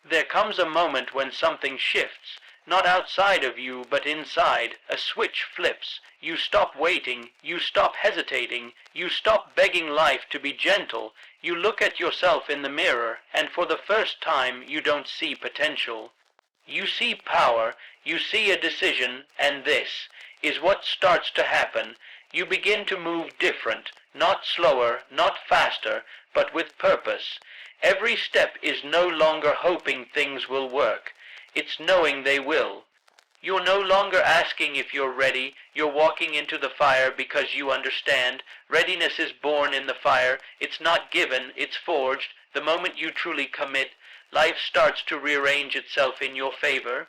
There comes a moment when something shifts, not outside of you, but inside. A switch flips. You stop waiting. You stop hesitating. You stop begging life to be gentle. You look at yourself in the mirror, and for the first time you don't see potential. You see power. You see a decision, and this is what starts to happen. You begin to move different, not slower, not faster, but with purpose. Every step is no longer hoping things will work. It's knowing they will. You're no longer asking if you're ready. You're walking into the fire because you understand. Readiness is born in the fire. It's not given, it's forged. The moment you truly commit, life starts to rearrange itself in your favor.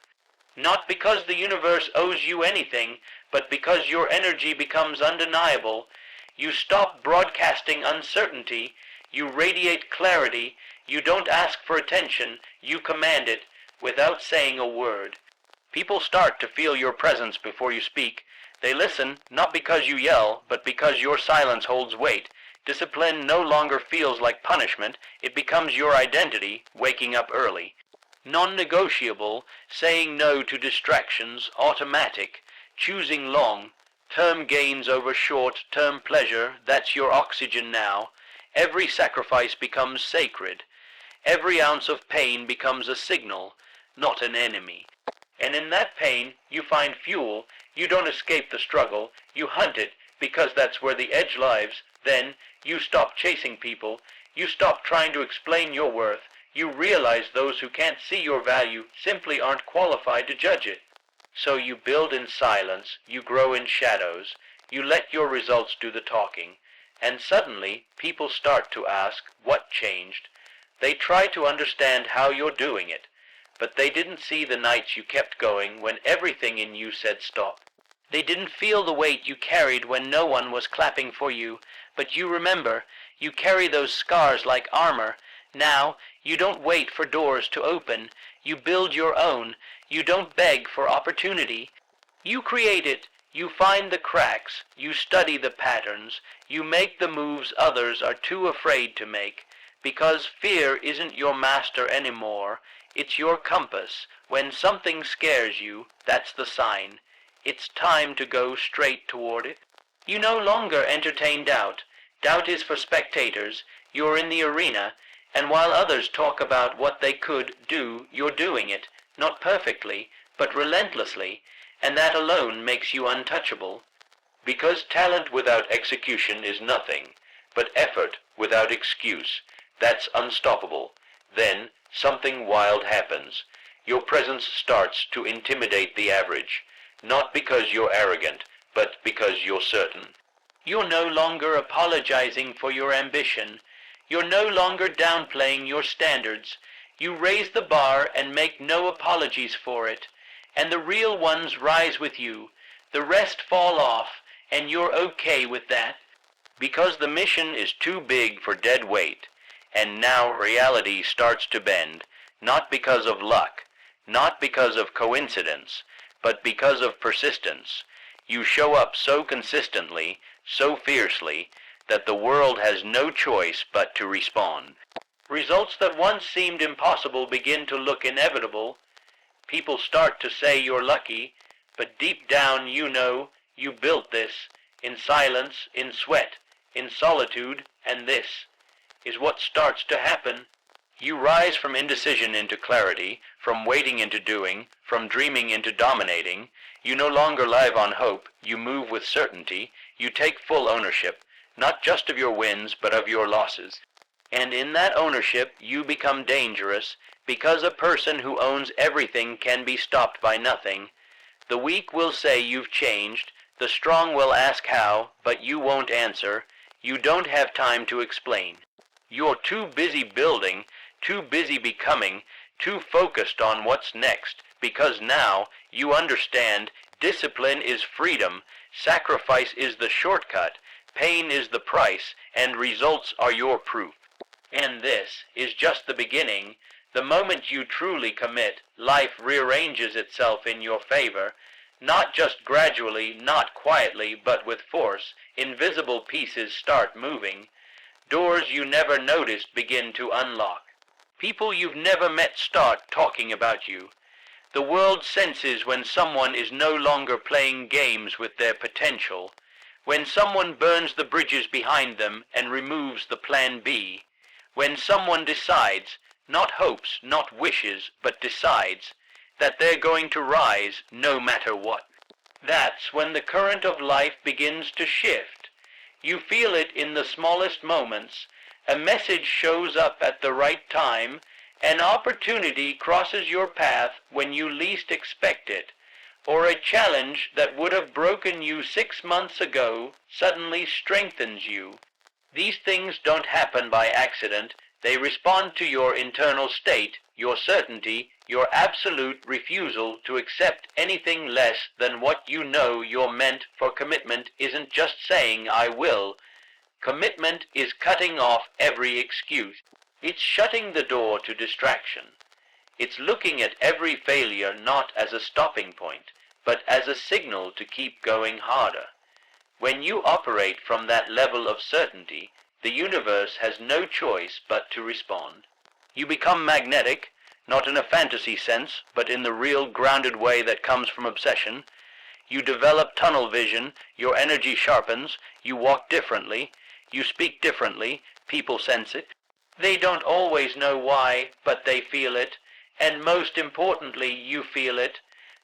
Not because the universe owes you anything, but because your energy becomes undeniable. You stop broadcasting uncertainty. You radiate clarity. You don't ask for attention. You command it without saying a word. People start to feel your presence before you speak. They listen not because you yell, but because your silence holds weight. Discipline no longer feels like punishment. It becomes your identity, waking up early. Non-negotiable, saying no to distractions, automatic, choosing long-term gains over short-term pleasure. That's your oxygen now. Every sacrifice becomes sacred. Every ounce of pain becomes a signal, not an enemy. And in that pain, you find fuel. You don't escape the struggle. You hunt it, because that's where the edge lies. Then, you stop chasing people. You stop trying to explain your worth. You realize those who can't see your value simply aren't qualified to judge it. So you build in silence. You grow in shadows. You let your results do the talking. And suddenly, people start to ask, what changed? They try to understand how you're doing it. But they didn't see the nights you kept going when everything in you said stop. They didn't feel the weight you carried when no one was clapping for you. But you remember, you carry those scars like armor. Now, you don't wait for doors to open. You build your own. You don't beg for opportunity. You create it. You find the cracks. You study the patterns. You make the moves others are too afraid to make. Because fear isn't your master anymore. It's your compass. When something scares you, that's the sign. It's time to go straight toward it. You no longer entertain doubt. Doubt is for spectators. You're in the arena, and while others talk about what they could do, you're doing it. Not perfectly, but relentlessly, and that alone makes you untouchable. Because talent without execution is nothing, but effort without excuse, that's unstoppable. Then, something wild happens. Your presence starts to intimidate the average, not because you're arrogant, but because you're certain. You're no longer apologizing for your ambition. You're no longer downplaying your standards. You raise the bar and make no apologies for it. And the real ones rise with you. The rest fall off, and you're okay with that. Because the mission is too big for dead weight. And now reality starts to bend, not because of luck, not because of coincidence, but because of persistence. You show up so consistently, so fiercely, that the world has no choice but to respond. Results that once seemed impossible begin to look inevitable. People start to say you're lucky, but deep down you know you built this, in silence, in sweat, in solitude, and this is what starts to happen. You rise from indecision into clarity, from waiting into doing, from dreaming into dominating. You no longer live on hope. You move with certainty. You take full ownership, not just of your wins, but of your losses. And in that ownership, you become dangerous, because a person who owns everything can be stopped by nothing. The weak will say you've changed. The strong will ask how, but you won't answer. You don't have time to explain. You're too busy building, too busy becoming, too focused on what's next, because now you understand discipline is freedom, sacrifice is the shortcut, pain is the price, and results are your proof. And this is just the beginning. The moment you truly commit, life rearranges itself in your favor, not just gradually, not quietly, but with force. Invisible pieces start moving. Doors you never noticed begin to unlock. People you've never met start talking about you. The world senses when someone is no longer playing games with their potential, when someone burns the bridges behind them and removes the plan B, when someone decides, not hopes, not wishes, but decides, that they're going to rise no matter what. That's when the current of life begins to shift. You feel it in the smallest moments. A message shows up at the right time. An opportunity crosses your path when you least expect it, or a challenge that would have broken you 6 months ago suddenly strengthens you. These things don't happen by accident. They respond to your internal state, your certainty, your absolute refusal to accept anything less than what you know you're meant, for commitment isn't just saying I will. Commitment is cutting off every excuse. It's shutting the door to distraction. It's looking at every failure not as a stopping point, but as a signal to keep going harder. When you operate from that level of certainty, the universe has no choice but to respond. You become magnetic, not in a fantasy sense, but in the real grounded way that comes from obsession. You develop tunnel vision, your energy sharpens, you walk differently, you speak differently, people sense it. They don't always know why, but they feel it, and most importantly, you feel it.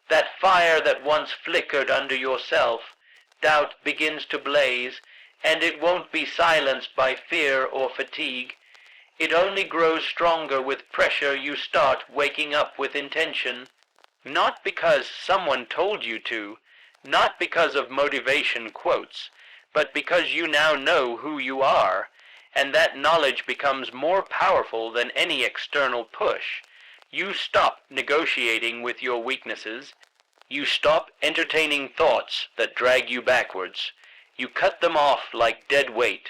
That fire that once flickered under yourself, doubt begins to blaze, and it won't be silenced by fear or fatigue. It only grows stronger with pressure. You start waking up with intention, not because someone told you to, not because of motivation quotes, but because you now know who you are, and that knowledge becomes more powerful than any external push. You stop negotiating with your weaknesses. You stop entertaining thoughts that drag you backwards. You cut them off like dead weight.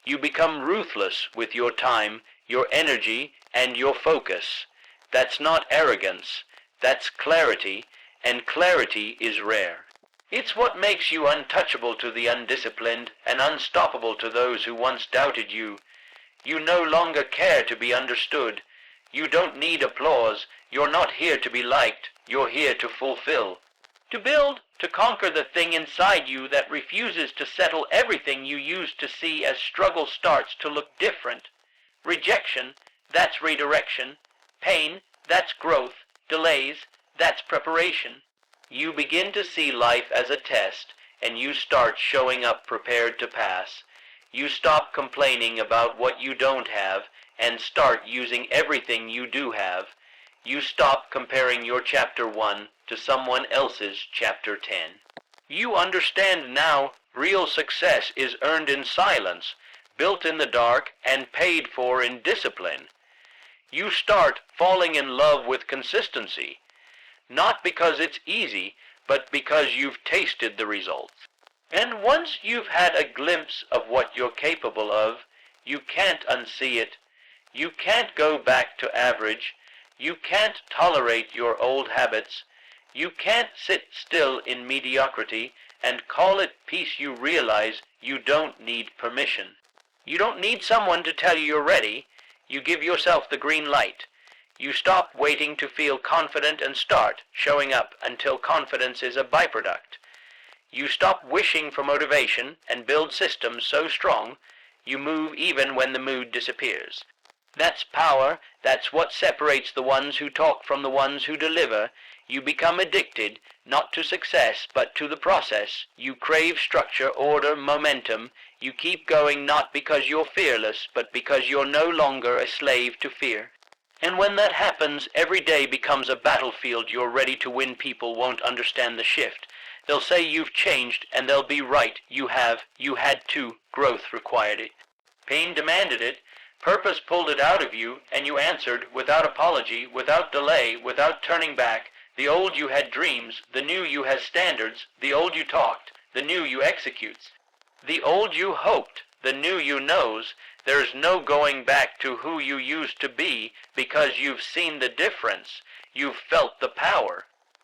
You become ruthless with your time, your energy, and your focus. That's not arrogance. That's clarity, and clarity is rare. It's what makes you untouchable to the undisciplined and unstoppable to those who once doubted you. You no longer care to be understood. You don't need applause. You're not here to be liked. You're here to fulfill. To build, to conquer the thing inside you that refuses to settle everything you used to see as struggle starts to look different. Rejection, that's redirection. Pain, that's growth. Delays, that's preparation. You begin to see life as a test, and you start showing up prepared to pass. You stop complaining about what you don't have, and start using everything you do have. You stop comparing your chapter 1 to someone else's chapter 10. You understand now real success is earned in silence, built in the dark, and paid for in discipline. You start falling in love with consistency, not because it's easy, but because you've tasted the results. And once you've had a glimpse of what you're capable of, you can't unsee it. You can't go back to average. You can't tolerate your old habits. You can't sit still in mediocrity and call it peace. You realize you don't need permission. You don't need someone to tell you you're ready. You give yourself the green light. You stop waiting to feel confident and start showing up until confidence is a byproduct. You stop wishing for motivation and build systems so strong you move even when the mood disappears. That's power. That's what separates the ones who talk from the ones who deliver. You become addicted, not to success, but to the process. You crave structure, order, momentum. You keep going not because you're fearless, but because you're no longer a slave to fear. And when that happens, every day becomes a battlefield you're ready to win. People won't understand the shift. They'll say you've changed, and they'll be right. You have. You had to. Growth required it. Pain demanded it. Purpose pulled it out of you, and you answered without apology, without delay, without turning back. The old you had dreams, the new you has standards. The old you talked, the new you executes. The old you hoped, the new you knows. There's no going back to who you used to be, because you've seen the difference. You've felt the power.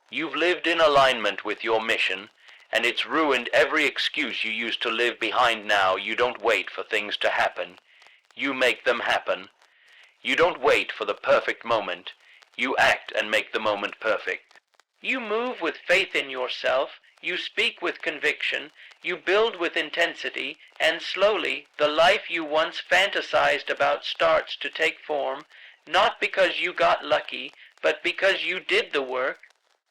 You've lived in alignment with your mission, and it's ruined every excuse you used to live behind now. You don't wait for things to happen. You make them happen. You don't wait for the perfect moment. You act and make the moment perfect. You move with faith in yourself, you speak with conviction, you build with intensity, and slowly the life you once fantasized about starts to take form, not because you got lucky, but because you did the work,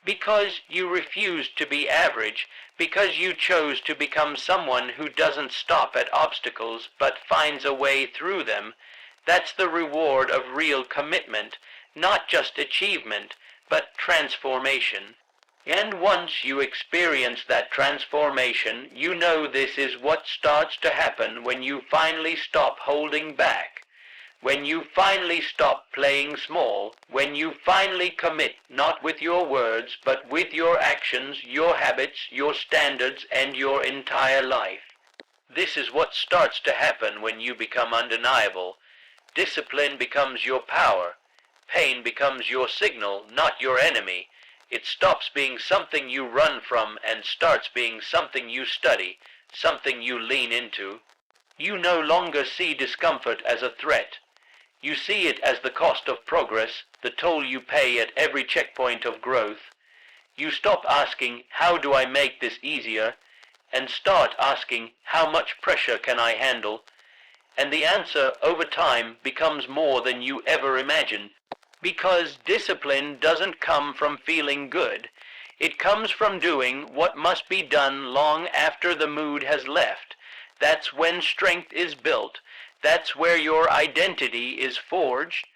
because you refused to be average, because you chose to become someone who doesn't stop at obstacles but finds a way through them. That's the reward of real commitment, not just achievement, but transformation. And once you experience that transformation, you know this is what starts to happen when you finally stop holding back. When you finally stop playing small, when you finally commit not with your words, but with your actions, your habits, your standards, and your entire life. This is what starts to happen when you become undeniable. Discipline becomes your power. Pain becomes your signal, not your enemy. It stops being something you run from and starts being something you study, something you lean into. You no longer see discomfort as a threat. You see it as the cost of progress, the toll you pay at every checkpoint of growth. You stop asking, how do I make this easier? And start asking, how much pressure can I handle? And the answer over time becomes more than you ever imagined. Because discipline doesn't come from feeling good. It comes from doing what must be done long after the mood has left. That's when strength is built. That's where your identity is forged.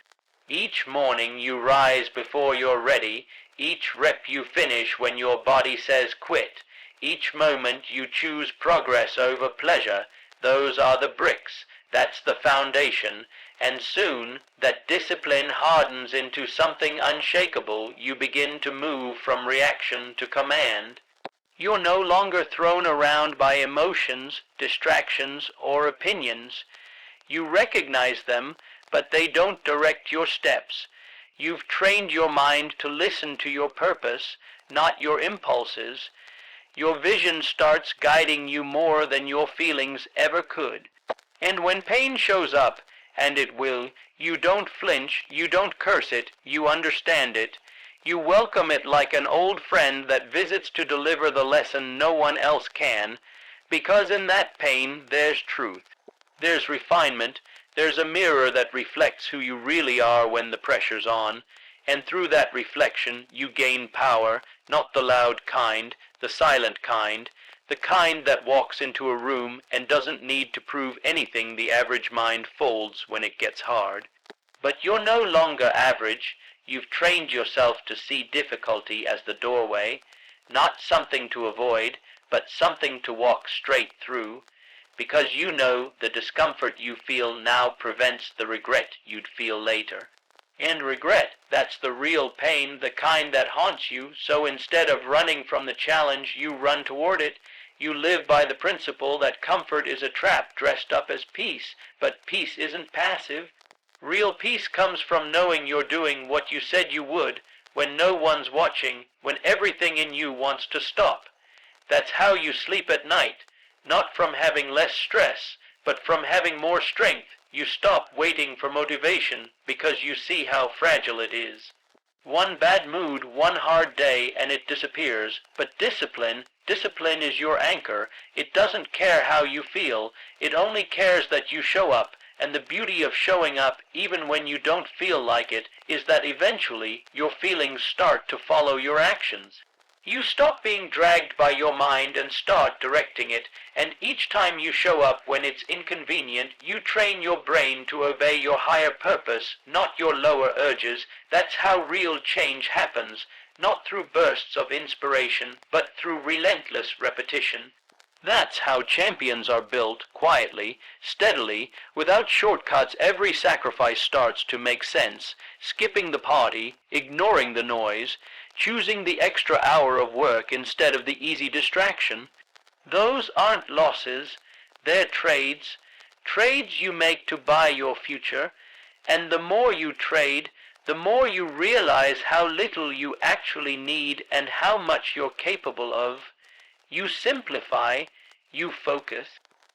Each morning you rise before you're ready. Each rep you finish when your body says quit. Each moment you choose progress over pleasure. Those are the bricks. That's the foundation. And soon that discipline hardens into something unshakable. You begin to move from reaction to command. You're no longer thrown around by emotions, distractions, or opinions. You recognize them, but they don't direct your steps. You've trained your mind to listen to your purpose, not your impulses. Your vision starts guiding you more than your feelings ever could. And when pain shows up, and it will, you don't flinch, you don't curse it, you understand it. You welcome it like an old friend that visits to deliver the lesson no one else can, because in that pain there's truth. There's refinement, there's a mirror that reflects who you really are when the pressure's on, and through that reflection you gain power, not the loud kind, the silent kind, the kind that walks into a room and doesn't need to prove anything the average mind folds when it gets hard. But you're no longer average. You've trained yourself to see difficulty as the doorway, not something to avoid, but something to walk straight through, because you know the discomfort you feel now prevents the regret you'd feel later. And regret, that's the real pain, the kind that haunts you, so instead of running from the challenge, you run toward it. You live by the principle that comfort is a trap dressed up as peace, but peace isn't passive. Real peace comes from knowing you're doing what you said you would, when no one's watching, when everything in you wants to stop. That's how you sleep at night, not from having less stress, but from having more strength. You stop waiting for motivation because you see how fragile it is. One bad mood, one hard day, and it disappears. But discipline is your anchor. It doesn't care how you feel. It only cares that you show up. And the beauty of showing up, even when you don't feel like it, is that eventually your feelings start to follow your actions. You stop being dragged by your mind and start directing it, and each time you show up when it's inconvenient, you train your brain to obey your higher purpose, not your lower urges. That's how real change happens, not through bursts of inspiration, but through relentless repetition. That's how champions are built, quietly, steadily, without shortcuts. Every sacrifice starts to make sense, skipping the party, ignoring the noise, choosing the extra hour of work instead of the easy distraction. Those aren't losses, they're trades you make to buy your future, and the more you trade, the more you realize how little you actually need and how much you're capable of. You simplify, you focus,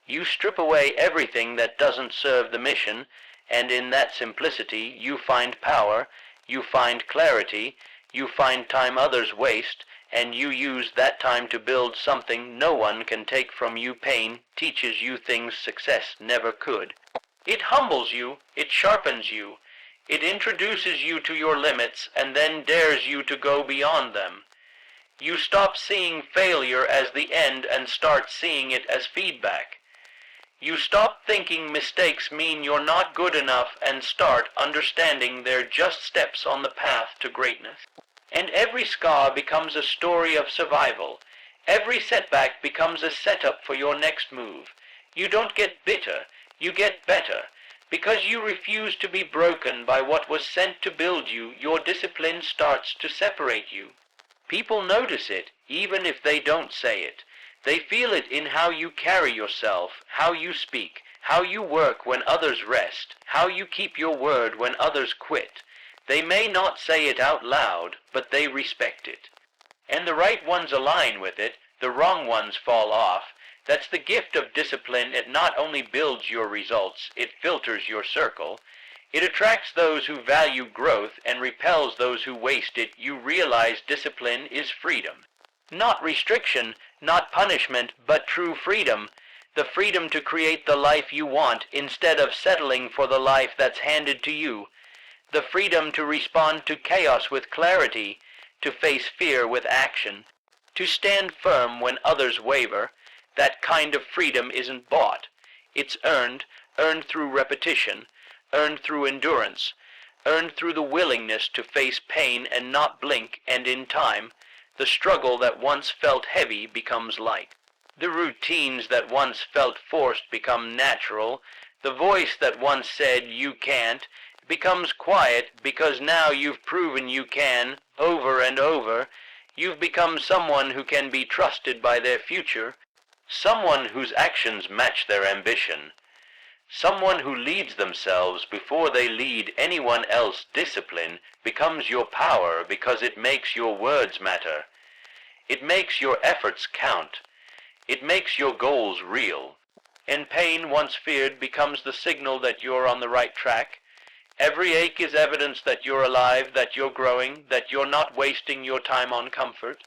you strip away everything that doesn't serve the mission, and in that simplicity you find power, you find clarity, you find time others waste, and you use that time to build something no one can take from you. Pain teaches you things success never could. It humbles you, it sharpens you, it introduces you to your limits and then dares you to go beyond them. You stop seeing failure as the end and start seeing it as feedback. You stop thinking mistakes mean you're not good enough and start understanding they're just steps on the path to greatness. And every scar becomes a story of survival. Every setback becomes a setup for your next move. You don't get bitter, you get better. Because you refuse to be broken by what was sent to build you, your discipline starts to separate you. People notice it, even if they don't say it. They feel it in how you carry yourself, how you speak, how you work when others rest, how you keep your word when others quit. They may not say it out loud, but they respect it. And the right ones align with it, the wrong ones fall off. That's the gift of discipline. It not only builds your results, it filters your circle. It attracts those who value growth and repels those who waste it. You realize discipline is freedom. Not restriction, not punishment, but true freedom. The freedom to create the life you want instead of settling for the life that's handed to you. The freedom to respond to chaos with clarity, to face fear with action, to stand firm when others waver. That kind of freedom isn't bought. It's earned through repetition, earned through endurance, earned through the willingness to face pain and not blink, and in time, the struggle that once felt heavy becomes light. The routines that once felt forced become natural. The voice that once said you can't becomes quiet because now you've proven you can over and over. You've become someone who can be trusted by their future. Someone whose actions match their ambition. Someone who leads themselves before they lead anyone else. Discipline becomes your power because it makes your words matter. It makes your efforts count. It makes your goals real. And pain once feared becomes the signal that you're on the right track. Every ache is evidence that you're alive, that you're growing, that you're not wasting your time on comfort.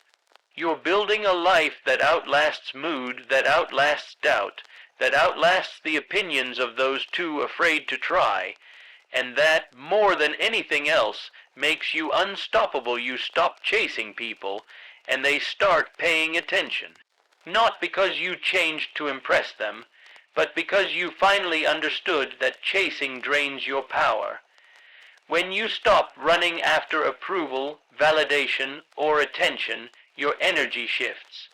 You're building a life that outlasts mood, that outlasts doubt, that outlasts the opinions of those too afraid to try, and that, more than anything else, makes you unstoppable. You stop chasing people, and they start paying attention. Not because you changed to impress them, but because you finally understood that chasing drains your power. When you stop running after approval, validation, or attention, your energy shifts.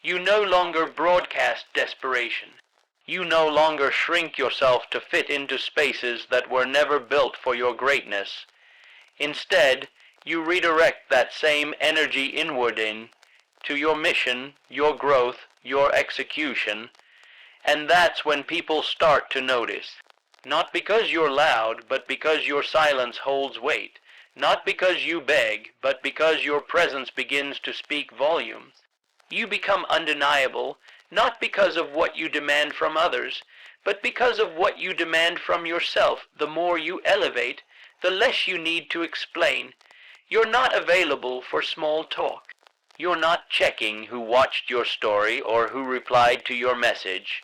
You no longer broadcast desperation. You no longer shrink yourself to fit into spaces that were never built for your greatness. Instead, you redirect that same energy inward to your mission, your growth, your execution, and that's when people start to notice. Not because you're loud, but because your silence holds weight. Not because you beg, but because your presence begins to speak volumes. You become undeniable, not because of what you demand from others, but because of what you demand from yourself. The more you elevate, the less you need to explain. You're not available for small talk. You're not checking who watched your story or who replied to your message.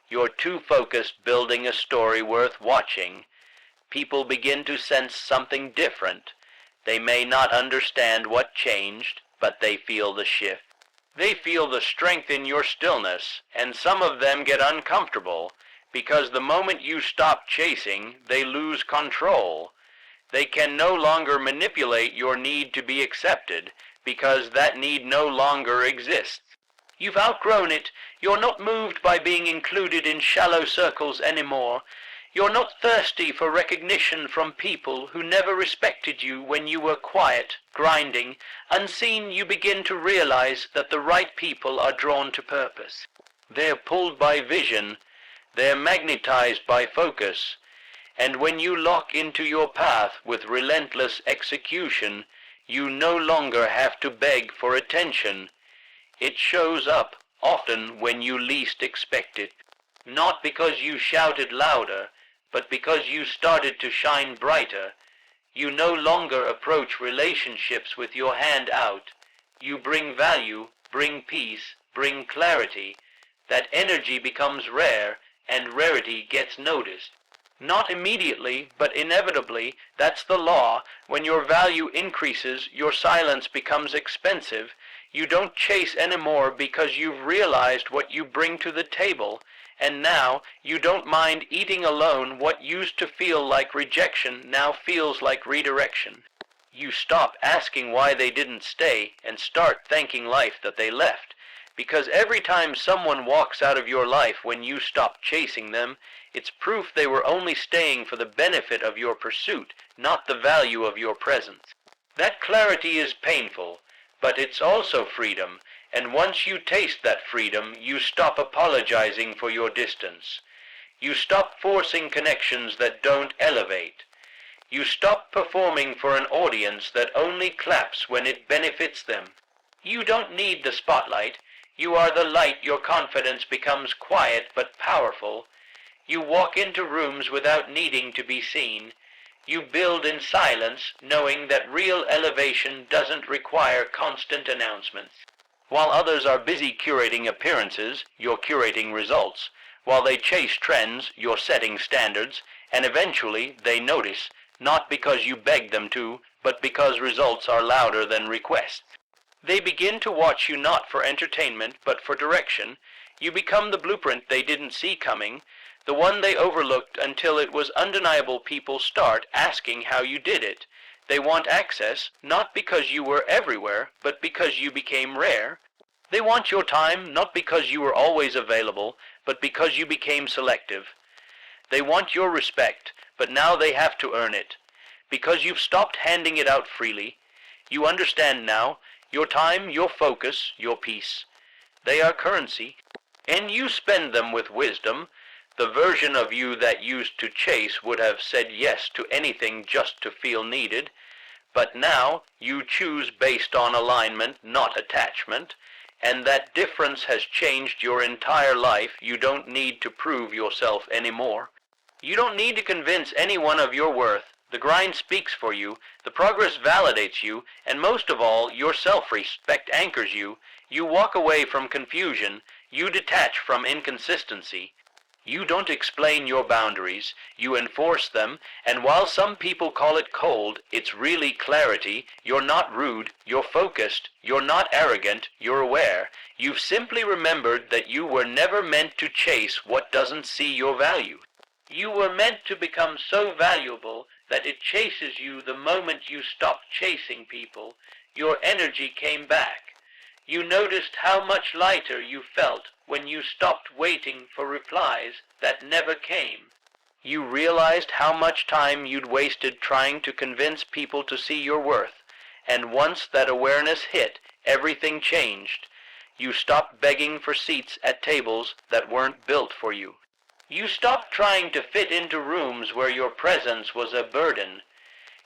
You're too focused building a story worth watching. People begin to sense something different. They may not understand what changed, but they feel the shift. They feel the strength in your stillness, and some of them get uncomfortable, because the moment you stop chasing, they lose control. They can no longer manipulate your need to be accepted, because that need no longer exists. You've outgrown it. You're not moved by being included in shallow circles anymore. You're not thirsty for recognition from people who never respected you when you were quiet, grinding, unseen. You begin to realize that the right people are drawn to purpose. They're pulled by vision. They're magnetized by focus. And when you lock into your path with relentless execution, you no longer have to beg for attention. It shows up, often when you least expect it. Not because you shouted louder, but because you started to shine brighter. You no longer approach relationships with your hand out. You bring value, bring peace, bring clarity. That energy becomes rare, and rarity gets noticed. Not immediately, but inevitably. That's the law. When your value increases, your silence becomes expensive. You don't chase anymore because you've realized what you bring to the table. And now, you don't mind eating alone. What used to feel like rejection now feels like redirection. You stop asking why they didn't stay and start thanking life that they left. Because every time someone walks out of your life when you stop chasing them, it's proof they were only staying for the benefit of your pursuit, not the value of your presence. That clarity is painful, but it's also freedom. And once you taste that freedom, you stop apologizing for your distance. You stop forcing connections that don't elevate. You stop performing for an audience that only claps when it benefits them. You don't need the spotlight. You are the light. Your confidence becomes quiet but powerful. You walk into rooms without needing to be seen. You build in silence, knowing that real elevation doesn't require constant announcements. While others are busy curating appearances, you're curating results. While they chase trends, you're setting standards, and eventually they notice, not because you beg them to, but because results are louder than requests. They begin to watch you not for entertainment, but for direction. You become the blueprint they didn't see coming, the one they overlooked until it was undeniable. People start asking how you did it. They want access, not because you were everywhere, but because you became rare. They want your time, not because you were always available, but because you became selective. They want your respect, but now they have to earn it, because you've stopped handing it out freely. You understand now, your time, your focus, your peace. They are currency, and you spend them with wisdom. The version of you that used to chase would have said yes to anything just to feel needed. But now you choose based on alignment, not attachment, and that difference has changed your entire life. You don't need to prove yourself anymore. You don't need to convince anyone of your worth. The grind speaks for you, the progress validates you, and most of all, your self-respect anchors you. You walk away from confusion, you detach from inconsistency. You don't explain your boundaries, you enforce them, and while some people call it cold, it's really clarity. You're not rude, you're focused, you're not arrogant, you're aware. You've simply remembered that you were never meant to chase what doesn't see your value. You were meant to become so valuable that it chases you the moment you stopped chasing people. Your energy came back. You noticed how much lighter you felt when you stopped waiting for replies that never came. You realized how much time you'd wasted trying to convince people to see your worth, and once that awareness hit, everything changed. You stopped begging for seats at tables that weren't built for you. You stopped trying to fit into rooms where your presence was a burden.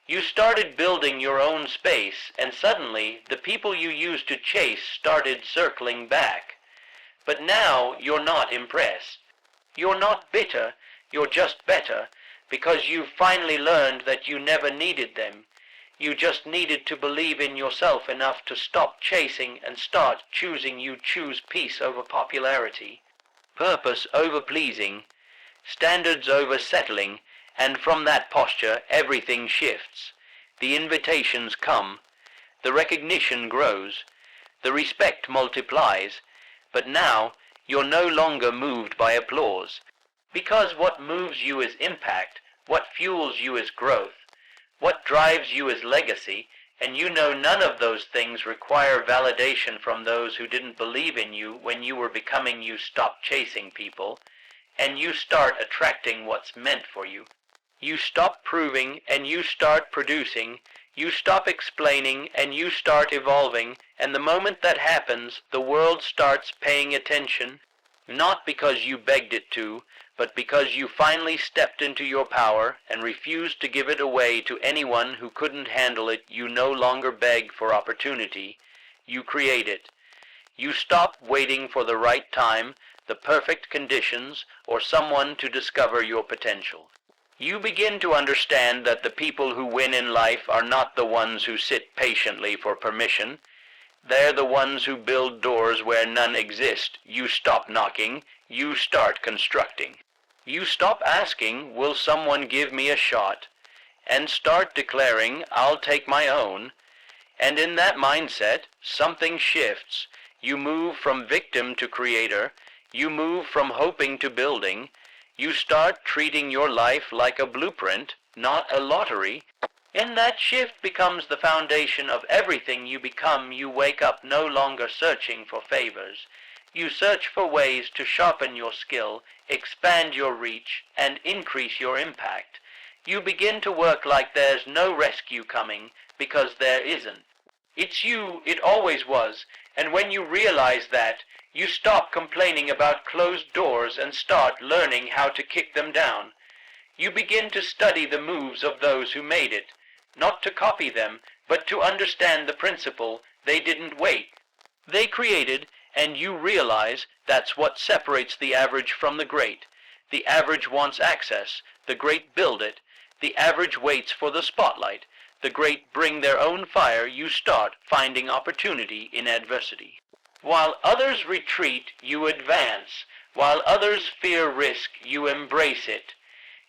You started building your own space, and suddenly the people you used to chase started circling back. But now you're not impressed. You're not bitter, you're just better, because you've finally learned that you never needed them. You just needed to believe in yourself enough to stop chasing and start choosing. You choose peace over popularity, purpose over pleasing, standards over settling, and from that posture everything shifts. The invitations come, the recognition grows, the respect multiplies, but now you're no longer moved by applause, because what moves you is impact, what fuels you is growth, what drives you is legacy, and you know none of those things require validation from those who didn't believe in you when you were becoming. You stop chasing people, and you start attracting what's meant for you. You stop proving and you start producing. You stop explaining and you start evolving, and the moment that happens, the world starts paying attention, not because you begged it to, but because you finally stepped into your power and refused to give it away to anyone who couldn't handle it. You no longer beg for opportunity, you create it. You stop waiting for the right time, the perfect conditions, or someone to discover your potential. You begin to understand that the people who win in life are not the ones who sit patiently for permission. They're the ones who build doors where none exist. You stop knocking, you start constructing. You stop asking, will someone give me a shot? And start declaring, I'll take my own. And in that mindset, something shifts. You move from victim to creator. You move from hoping to building. You start treating your life like a blueprint, not a lottery. And that shift becomes the foundation of everything you become. You wake up no longer searching for favors. You search for ways to sharpen your skill, expand your reach, and increase your impact. You begin to work like there's no rescue coming, because there isn't. It's you, it always was, and when you realize that, you stop complaining about closed doors and start learning how to kick them down. You begin to study the moves of those who made it, not to copy them, but to understand the principle. They didn't wait. They created, and you realize that's what separates the average from the great. The average wants access, the great build it. The average waits for the spotlight. The great bring their own fire. You start finding opportunity in adversity. While others retreat, you advance. While others fear risk, you embrace it.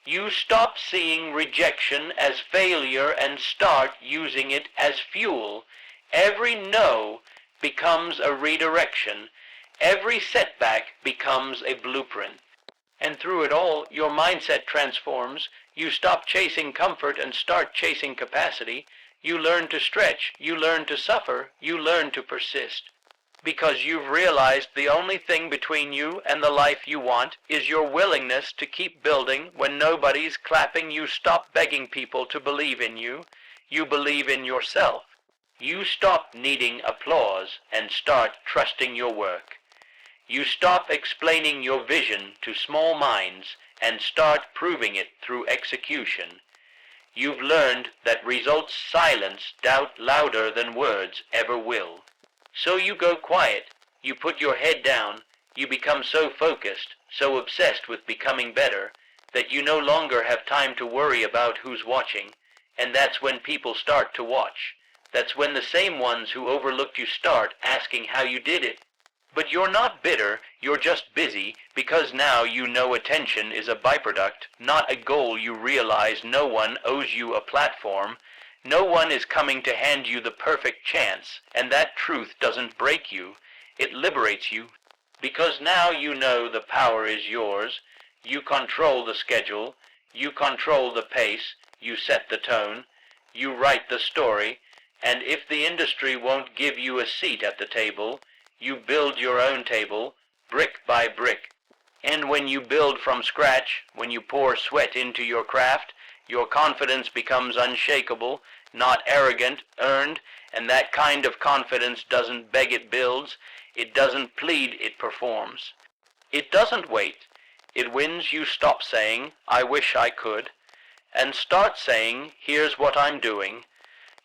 You stop seeing rejection as failure and start using it as fuel. Every no becomes a redirection. Every setback becomes a blueprint. And through it all, your mindset transforms. You stop chasing comfort and start chasing capacity. You learn to stretch. You learn to suffer. You learn to persist. Because you've realized the only thing between you and the life you want is your willingness to keep building when nobody's clapping. You stop begging people to believe in you. You believe in yourself. You stop needing applause and start trusting your work. You stop explaining your vision to small minds and start proving it through execution. You've learned that results silence doubt louder than words ever will. So you go quiet, you put your head down, you become so focused, so obsessed with becoming better, that you no longer have time to worry about who's watching, and that's when people start to watch. That's when the same ones who overlooked you start asking how you did it. But you're not bitter, you're just busy, because now you know attention is a byproduct, not a goal. You realize no one owes you a platform. No one is coming to hand you the perfect chance, and that truth doesn't break you, it liberates you. Because now you know the power is yours, you control the schedule, you control the pace, you set the tone, you write the story, and if the industry won't give you a seat at the table, you build your own table, brick by brick. And when you build from scratch, when you pour sweat into your craft, your confidence becomes unshakable, not arrogant, earned, and that kind of confidence doesn't beg, it builds. It doesn't plead, it performs. It doesn't wait. It wins. You stop saying, I wish I could, and start saying, here's what I'm doing.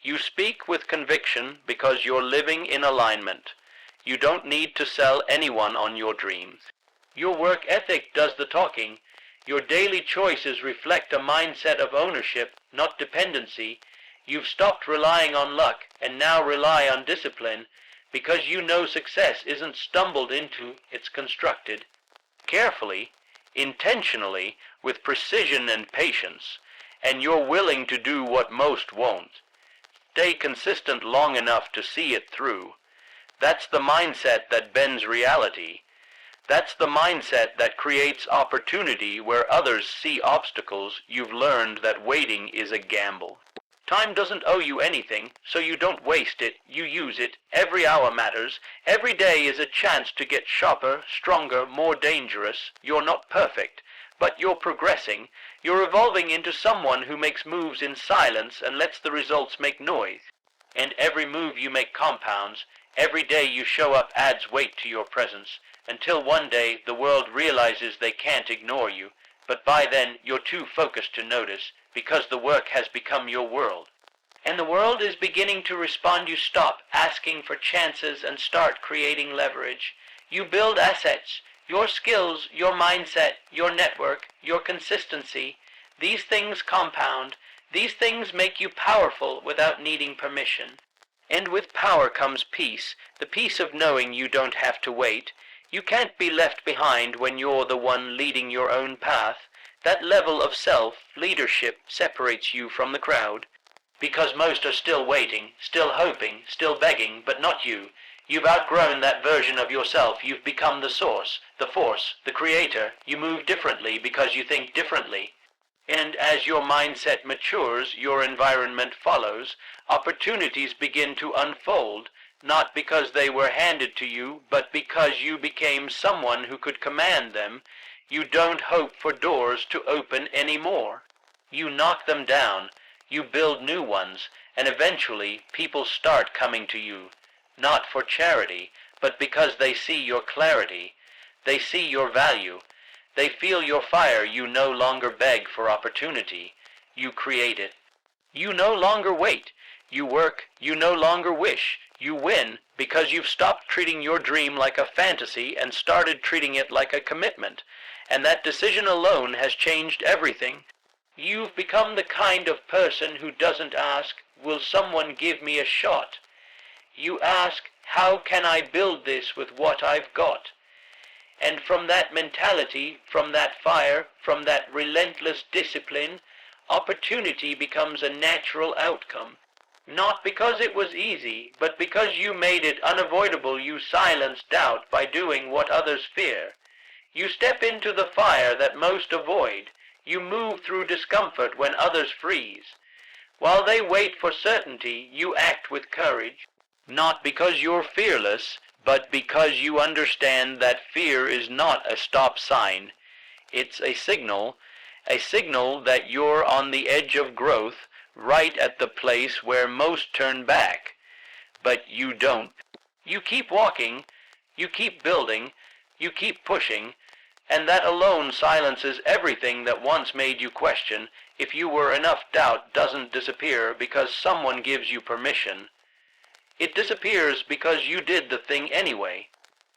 You speak with conviction because you're living in alignment. You don't need to sell anyone on your dreams. Your work ethic does the talking. Your daily choices reflect a mindset of ownership, not dependency. You've stopped relying on luck and now rely on discipline because you know success isn't stumbled into, it's constructed. Carefully, intentionally, with precision and patience, and you're willing to do what most won't. Stay consistent long enough to see it through. That's the mindset that bends reality. That's the mindset that creates opportunity where others see obstacles. You've learned that waiting is a gamble. Time doesn't owe you anything, so you don't waste it, you use it. Every hour matters. Every day is a chance to get sharper, stronger, more dangerous. You're not perfect, but you're progressing. You're evolving into someone who makes moves in silence and lets the results make noise. And every move you make compounds. Every day you show up adds weight to your presence, until one day the world realizes they can't ignore you. But by then you're too focused to notice, because the work has become your world. And the world is beginning to respond. You stop asking for chances and start creating leverage. You build assets, your skills, your mindset, your network, your consistency. These things compound. These things make you powerful without needing permission. And with power comes peace, the peace of knowing you don't have to wait. You can't be left behind when you're the one leading your own path. That level of self-leadership separates you from the crowd. Because most are still waiting, still hoping, still begging, but not you. You've outgrown that version of yourself. You've become the source, the force, the creator. You move differently because you think differently. And as your mindset matures, your environment follows. Opportunities begin to unfold, not because they were handed to you, but because you became someone who could command them. You don't hope for doors to open anymore. You knock them down, you build new ones, and eventually people start coming to you, not for charity, but because they see your clarity. They see your value. They feel your fire. You no longer beg for opportunity. You create it. You no longer wait. You work. You no longer wish. You win because you've stopped treating your dream like a fantasy and started treating it like a commitment. And that decision alone has changed everything. You've become the kind of person who doesn't ask, will someone give me a shot? You ask, how can I build this with what I've got? And from that mentality, from that fire, from that relentless discipline, opportunity becomes a natural outcome. Not because it was easy, but because you made it unavoidable. You silence doubt by doing what others fear. You step into the fire that most avoid. You move through discomfort when others freeze. While they wait for certainty, you act with courage. Not because you're fearless, but because you understand that fear is not a stop sign. It's a signal that you're on the edge of growth, right at the place where most turn back. But you don't. You keep walking, you keep building, you keep pushing, and that alone silences everything that once made you question. If you were enough, doubt doesn't disappear because someone gives you permission. It disappears because you did the thing anyway.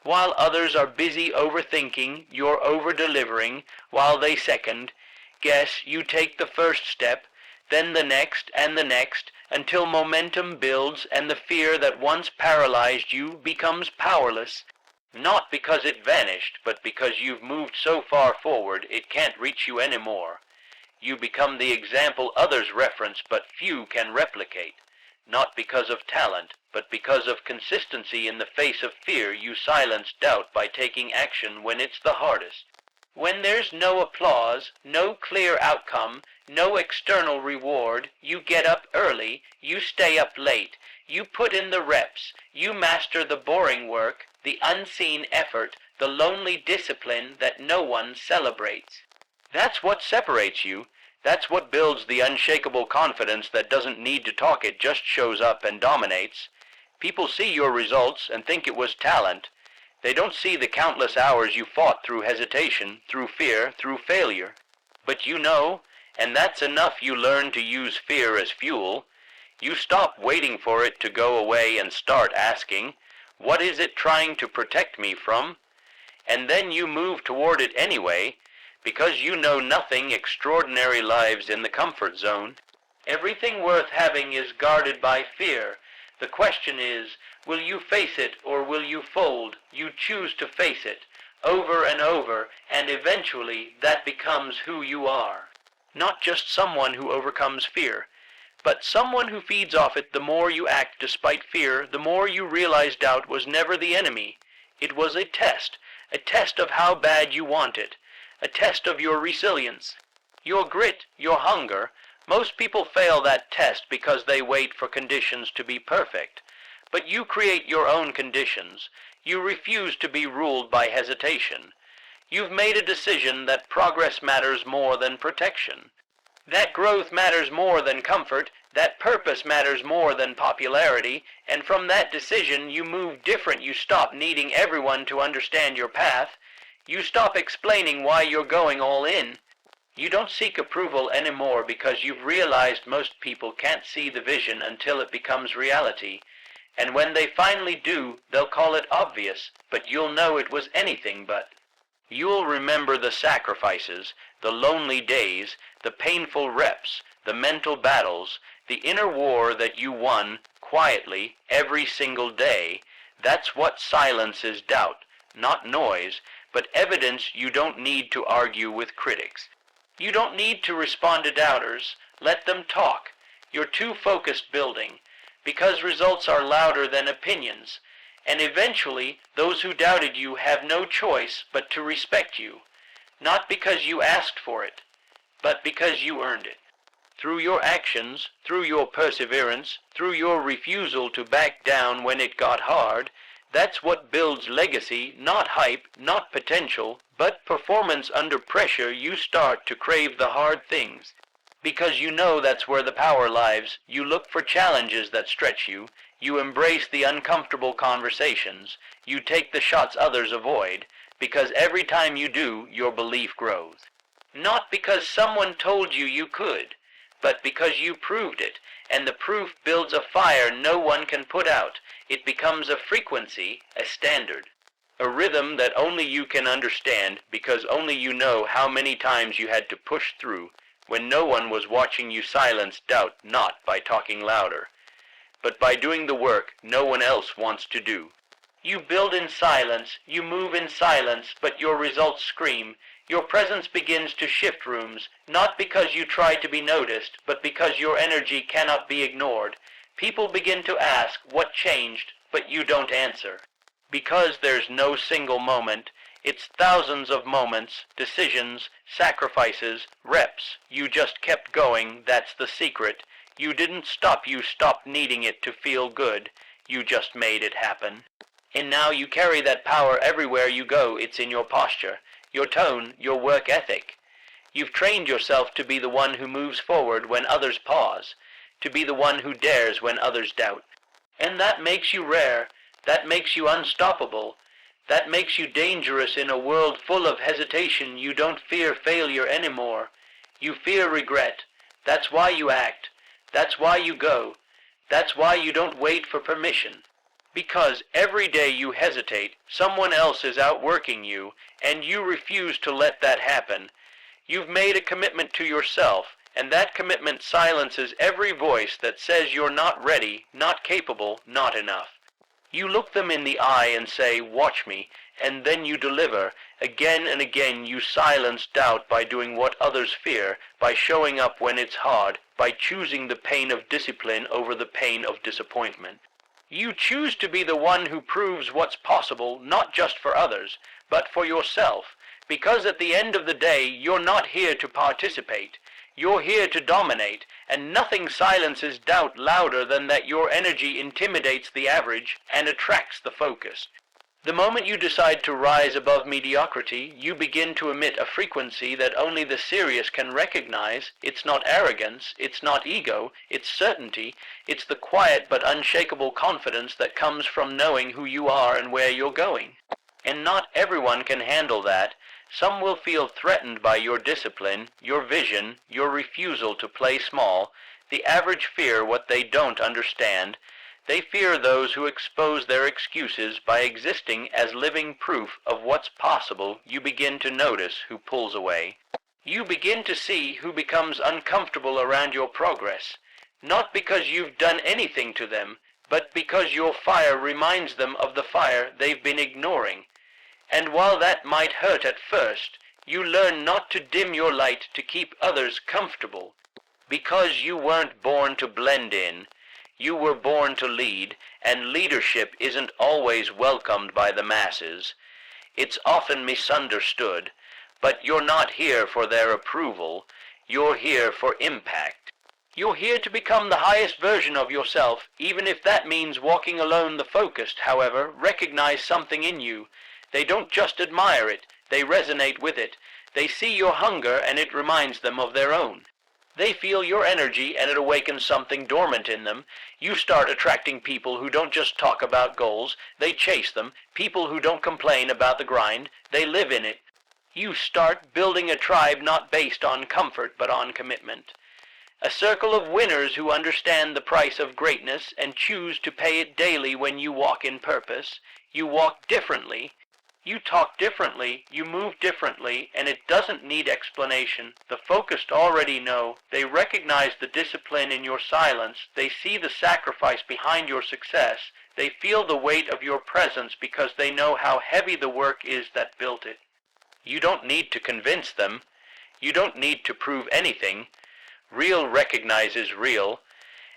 While others are busy overthinking, you're over-delivering. While they second, guess, you take the first step, then the next and the next, until momentum builds and the fear that once paralyzed you becomes powerless. Not because it vanished, but because you've moved so far forward it can't reach you anymore. You become the example others reference but few can replicate. Not because of talent, but because of consistency in the face of fear. You silence doubt by taking action when it's the hardest. When there's no applause, no clear outcome, no external reward, you get up early, you stay up late, you put in the reps, you master the boring work, the unseen effort, the lonely discipline that no one celebrates. That's what separates you. That's what builds the unshakable confidence that doesn't need to talk, it just shows up and dominates. People see your results and think it was talent. They don't see the countless hours you fought through hesitation, through fear, through failure. But you know, and that's enough. You learn to use fear as fuel. You stop waiting for it to go away and start asking, what is it trying to protect me from? And then you move toward it anyway, because you know nothing extraordinary lives in the comfort zone. Everything worth having is guarded by fear. The question is, will you face it or will you fold? You choose to face it, over and over, and eventually that becomes who you are. Not just someone who overcomes fear, but someone who feeds off it. The more you act despite fear, the more you realize doubt was never the enemy. It was a test of how bad you want it. A test of your resilience, your grit, your hunger. Most people fail that test because they wait for conditions to be perfect. But you create your own conditions. You refuse to be ruled by hesitation. You've made a decision that progress matters more than protection. That growth matters more than comfort. That purpose matters more than popularity. And from that decision, you move different. You stop needing everyone to understand your path. You stop explaining why you're going all in. You don't seek approval anymore because you've realized most people can't see the vision until it becomes reality. And when they finally do, they'll call it obvious, but you'll know it was anything but. You'll remember the sacrifices, the lonely days, the painful reps, the mental battles, the inner war that you won quietly every single day. That's what silences doubt, not noise, but evidence you don't need to argue with critics. You don't need to respond to doubters. Let them talk. You're too focused building, because results are louder than opinions. And eventually, those who doubted you have no choice but to respect you, not because you asked for it, but because you earned it. Through your actions, through your perseverance, through your refusal to back down when it got hard, that's what builds legacy, not hype, not potential, but performance under pressure. You start to crave the hard things. Because you know that's where the power lies. You look for challenges that stretch you. You embrace the uncomfortable conversations. You take the shots others avoid, because every time you do, your belief grows. Not because someone told you you could, but because you proved it, and the proof builds a fire no one can put out. It becomes a frequency, a standard, a rhythm that only you can understand, because only you know how many times you had to push through when no one was watching you silence doubt, not by talking louder, but by doing the work no one else wants to do. You build in silence, you move in silence, but your results scream. Your presence begins to shift rooms, not because you try to be noticed, but because your energy cannot be ignored. People begin to ask what changed, but you don't answer. Because there's no single moment, it's thousands of moments, decisions, sacrifices, reps. You just kept going, that's the secret. You didn't stop, you stopped needing it to feel good. You just made it happen. And now you carry that power everywhere you go. It's in your posture, your tone, your work ethic. You've trained yourself to be the one who moves forward when others pause, to be the one who dares when others doubt. And that makes you rare, that makes you unstoppable, that makes you dangerous in a world full of hesitation. You don't fear failure anymore. You fear regret. That's why you act. That's why you go. That's why you don't wait for permission. Because every day you hesitate, someone else is outworking you, and you refuse to let that happen. You've made a commitment to yourself, and that commitment silences every voice that says you're not ready, not capable, not enough. You look them in the eye and say, watch me, and then you deliver. Again and again you silence doubt by doing what others fear, by showing up when it's hard, by choosing the pain of discipline over the pain of disappointment. You choose to be the one who proves what's possible, not just for others, but for yourself, because at the end of the day, you're not here to participate. You're here to dominate, and nothing silences doubt louder than that your energy intimidates the average and attracts the focused. The moment you decide to rise above mediocrity, you begin to emit a frequency that only the serious can recognize. It's not arrogance, it's not ego, it's certainty. It's the quiet but unshakable confidence that comes from knowing who you are and where you're going. And not everyone can handle that. Some will feel threatened by your discipline, your vision, your refusal to play small. The average fear what they don't understand. They fear those who expose their excuses by existing as living proof of what's possible. You begin to notice who pulls away. You begin to see who becomes uncomfortable around your progress, not because you've done anything to them, but because your fire reminds them of the fire they've been ignoring. And while that might hurt at first, you learn not to dim your light to keep others comfortable. Because you weren't born to blend in, you were born to lead, and leadership isn't always welcomed by the masses. It's often misunderstood, but you're not here for their approval. You're here for impact. You're here to become the highest version of yourself, even if that means walking alone. The focused, however, recognize something in you. They don't just admire it, they resonate with it. They see your hunger and it reminds them of their own. They feel your energy and it awakens something dormant in them. You start attracting people who don't just talk about goals, they chase them. People who don't complain about the grind, they live in it. You start building a tribe not based on comfort but on commitment. A circle of winners who understand the price of greatness and choose to pay it daily. When you walk in purpose, you walk differently. You talk differently, you move differently, and it doesn't need explanation. The focused already know. They recognize the discipline in your silence. They see the sacrifice behind your success. They feel the weight of your presence because they know how heavy the work is that built it. You don't need to convince them. You don't need to prove anything. Real recognizes real,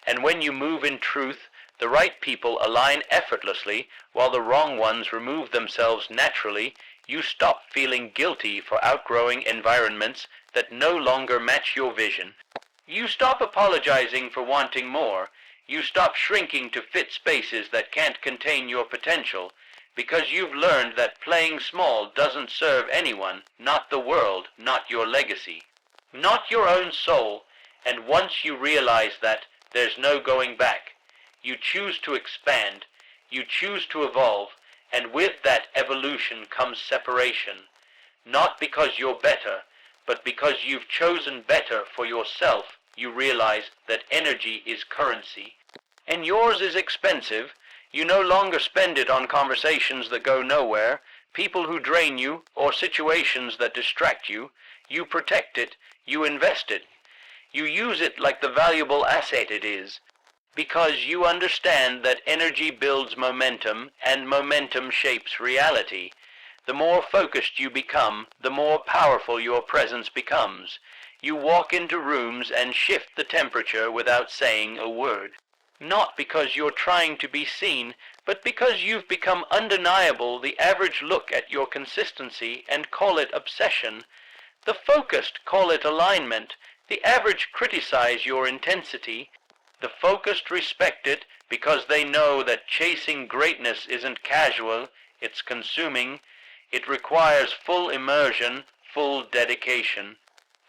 and when you move in truth, the right people align effortlessly, while the wrong ones remove themselves naturally. You stop feeling guilty for outgrowing environments that no longer match your vision. You stop apologizing for wanting more. You stop shrinking to fit spaces that can't contain your potential, because you've learned that playing small doesn't serve anyone, not the world, not your legacy, not your own soul. And once you realize that, there's no going back. You choose to expand, you choose to evolve, and with that evolution comes separation. Not because you're better, but because you've chosen better for yourself. You realize that energy is currency, and yours is expensive. You no longer spend it on conversations that go nowhere, people who drain you, or situations that distract you. You protect it, you invest it. You use it like the valuable asset it is, because you understand that energy builds momentum, and momentum shapes reality. The more focused you become, the more powerful your presence becomes. You walk into rooms and shift the temperature without saying a word. Not because you're trying to be seen, but because you've become undeniable. The average look at your consistency and call it obsession. The focused call it alignment. The average criticize your intensity. The focused respect it because they know that chasing greatness isn't casual, it's consuming. It requires full immersion, full dedication.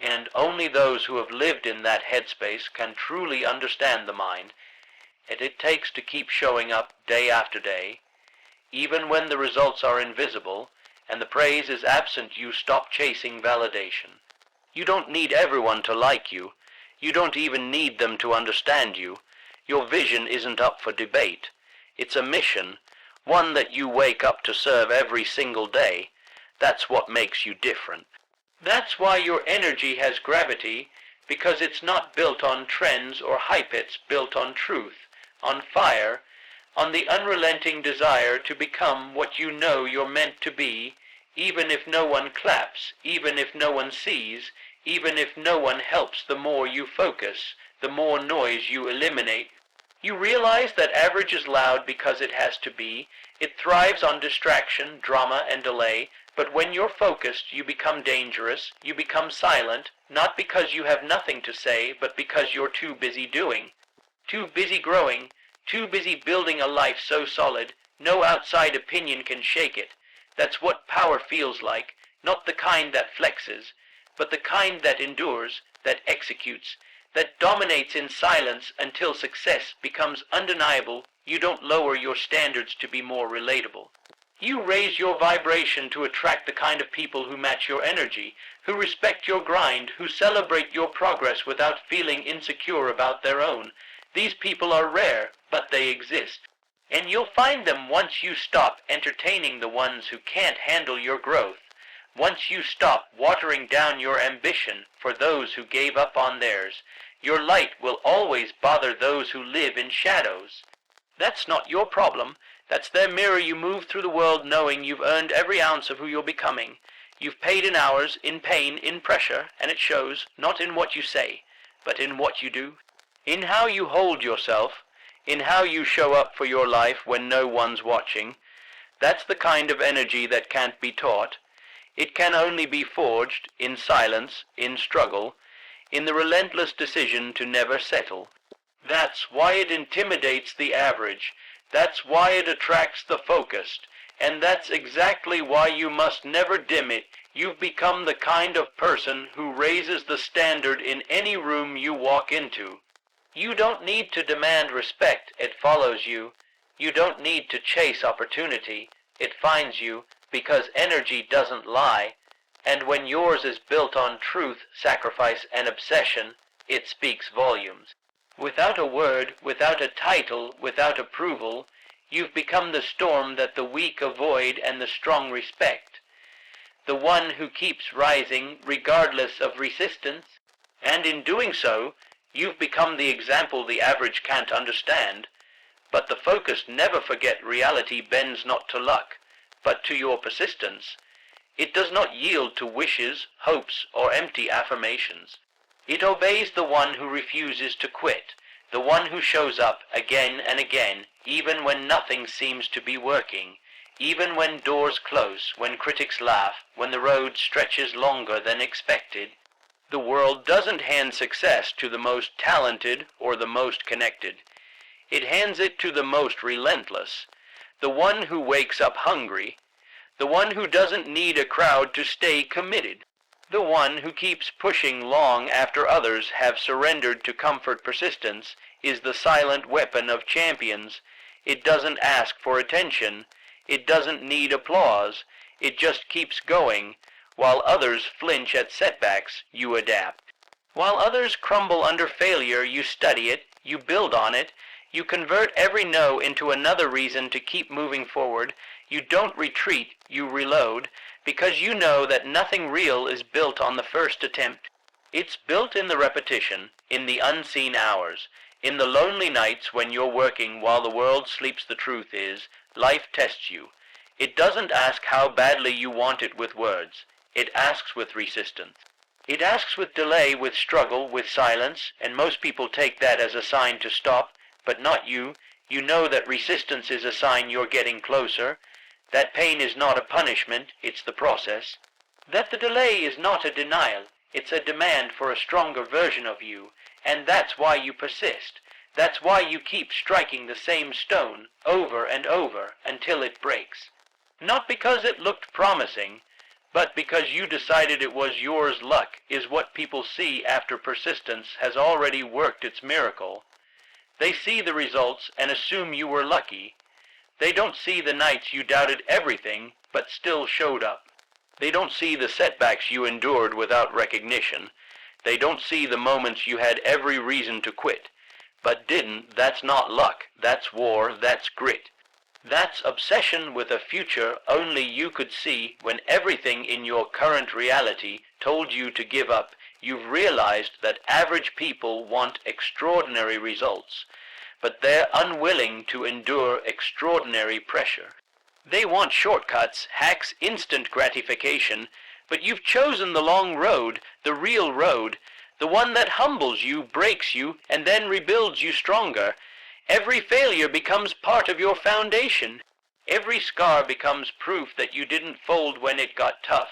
And only those who have lived in that headspace can truly understand the mind. And it takes to keep showing up day after day. Even when the results are invisible and the praise is absent, you stop chasing validation. You don't need everyone to like you. You don't even need them to understand you. Your vision isn't up for debate. It's a mission, one that you wake up to serve every single day. That's what makes you different. That's why your energy has gravity, because it's not built on trends or hype. It's built on truth, on fire, on the unrelenting desire to become what you know you're meant to be, even if no one claps, even if no one sees, even if no one helps. The more you focus, the more noise you eliminate. You realize that average is loud because it has to be. It thrives on distraction, drama, and delay. But when you're focused, you become dangerous. You become silent, not because you have nothing to say, but because you're too busy doing, too busy growing, too busy building a life so solid, no outside opinion can shake it. That's what power feels like, not the kind that flexes, but the kind that endures, that executes, that dominates in silence until success becomes undeniable. You don't lower your standards to be more relatable. You raise your vibration to attract the kind of people who match your energy, who respect your grind, who celebrate your progress without feeling insecure about their own. These people are rare, but they exist. And you'll find them once you stop entertaining the ones who can't handle your growth. Once you stop watering down your ambition for those who gave up on theirs. Your light will always bother those who live in shadows. That's not your problem. That's their mirror. You move through the world knowing you've earned every ounce of who you're becoming. You've paid in hours, in pain, in pressure, and it shows, not in what you say, but in what you do. In how you hold yourself, in how you show up for your life when no one's watching. That's the kind of energy that can't be taught. It can only be forged in silence, in struggle, in the relentless decision to never settle. That's why it intimidates the average. That's why it attracts the focused. And that's exactly why you must never dim it. You've become the kind of person who raises the standard in any room you walk into. You don't need to demand respect, it follows you. You don't need to chase opportunity, it finds you, because energy doesn't lie. And when yours is built on truth, sacrifice, and obsession, it speaks volumes. Without a word, without a title, without approval, You've become the storm that the weak avoid and the strong respect, the one who keeps rising regardless of resistance. And in doing so, you've become the example the average can't understand. But the focused never forget reality bends not to luck, but to your persistence. It does not yield to wishes, hopes, or empty affirmations. It obeys the one who refuses to quit, the one who shows up again and again, even when nothing seems to be working, even when doors close, when critics laugh, when the road stretches longer than expected. The world doesn't hand success to the most talented or the most connected. It hands it to the most relentless, the one who wakes up hungry, the one who doesn't need a crowd to stay committed, the one who keeps pushing long after others have surrendered to comfort. Persistence is the silent weapon of champions. It doesn't ask for attention. It doesn't need applause. It just keeps going. While others flinch at setbacks, you adapt. While others crumble under failure, you study it, you build on it, you convert every no into another reason to keep moving forward. You don't retreat, you reload, because you know that nothing real is built on the first attempt. It's built in the repetition, in the unseen hours, in the lonely nights when you're working while the world sleeps. The truth is, life tests you. It doesn't ask how badly you want it with words. It asks with resistance. It asks with delay, with struggle, with silence, and most people take that as a sign to stop, but not you. You know that resistance is a sign you're getting closer, that pain is not a punishment, it's the process, that the delay is not a denial, it's a demand for a stronger version of you, and that's why you persist. That's why you keep striking the same stone over and over until it breaks. Not because it looked promising, but because you decided it was yours. Luck is what people see after persistence has already worked its miracle. They see the results and assume you were lucky. They don't see the nights you doubted everything, but still showed up. They don't see the setbacks you endured without recognition. They don't see the moments you had every reason to quit, but didn't. That's not luck. That's war. That's grit. That's obsession with a future only you could see. When everything in your current reality told you to give up, you've realized that average people want extraordinary results, but they're unwilling to endure extraordinary pressure. They want shortcuts, hacks, instant gratification, but you've chosen the long road, the real road, the one that humbles you, breaks you, and then rebuilds you stronger. Every failure becomes part of your foundation. Every scar becomes proof that you didn't fold when it got tough.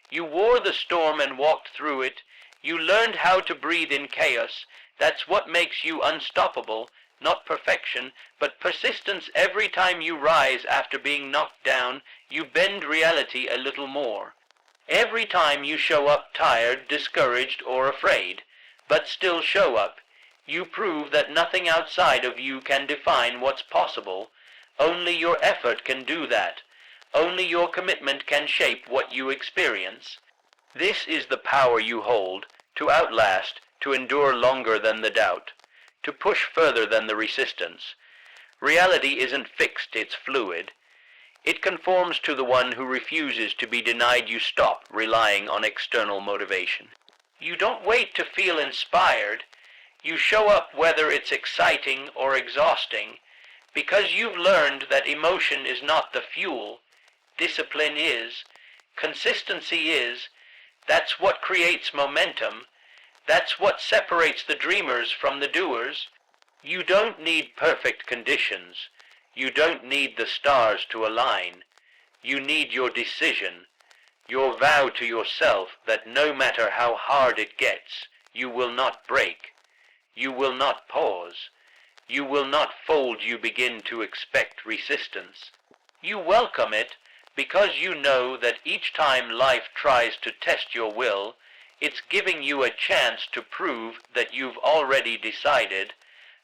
You wore the storm and walked through it. You learned how to breathe in chaos. That's what makes you unstoppable, not perfection, but persistence. Every time you rise after being knocked down, you bend reality a little more. Every time you show up tired, discouraged, or afraid, but still show up, you prove that nothing outside of you can define what's possible. Only your effort can do that. Only your commitment can shape what you experience. This is the power you hold, to outlast, to endure longer than the doubt, to push further than the resistance. Reality isn't fixed, it's fluid. It conforms to the one who refuses to be denied. You stop relying on external motivation. You don't wait to feel inspired. You show up whether it's exciting or exhausting, because you've learned that emotion is not the fuel. Discipline is. Consistency is. That's what creates momentum. That's what separates the dreamers from the doers. You don't need perfect conditions. You don't need the stars to align. You need your decision, your vow to yourself that no matter how hard it gets, you will not break. You will not pause. You will not fold. You begin to expect resistance. You welcome it because you know that each time life tries to test your will, it's giving you a chance to prove that you've already decided.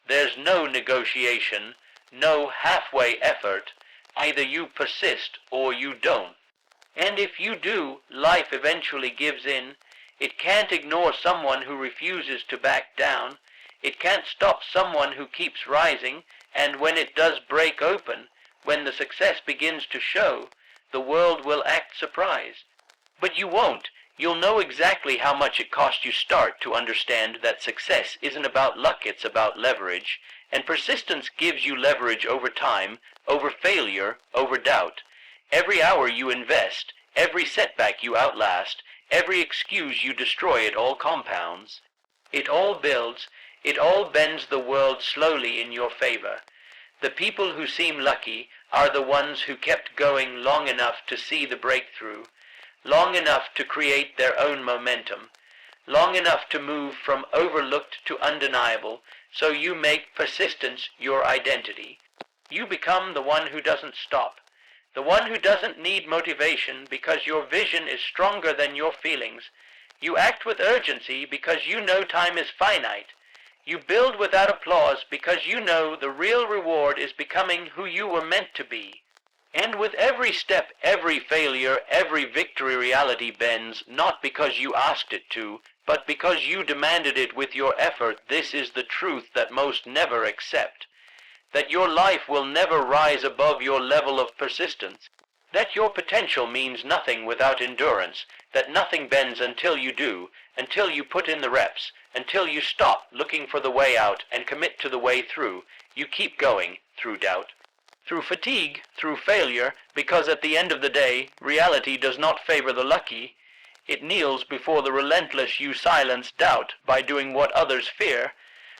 There's no negotiation, no halfway effort. Either you persist or you don't. And if you do, life eventually gives in. It can't ignore someone who refuses to back down. It can't stop someone who keeps rising, and when it does break open, When the success begins to show, the world will act surprised. But you won't. You'll know exactly how much it cost you start to understand that success isn't about luck, it's about leverage, and persistence gives you leverage over time, over failure, over doubt. Every hour you invest, every setback you outlast, every excuse you destroy, it all compounds. It all builds, it all bends the world slowly in your favor. The people who seem lucky are the ones who kept going long enough to see the breakthrough, long enough to create their own momentum, long enough to move from overlooked to undeniable, so you make persistence your identity. You become the one who doesn't stop, the one who doesn't need motivation because your vision is stronger than your feelings. You act with urgency because you know time is finite. You build without applause because you know the real reward is becoming who you were meant to be. And with every step, every failure, every victory, reality bends, not because you asked it to, but because you demanded it with your effort. This is the truth that most never accept. That your life will never rise above your level of persistence. That your potential means nothing without endurance. That nothing bends until you do, until you put in the reps, until you stop looking for the way out and commit to the way through. You keep going through doubt, through fatigue, through failure, because at the end of the day, reality does not favor the lucky. It kneels before the relentless. You silence doubt by doing what others fear,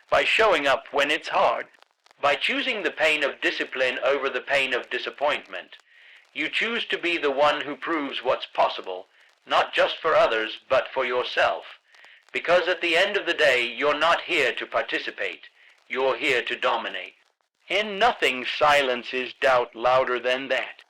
by showing up when it's hard, by choosing the pain of discipline over the pain of disappointment. You choose to be the one who proves what's possible, not just for others, but for yourself. Because at the end of the day, you're not here to participate. You're here to dominate. And nothing silences doubt louder than that.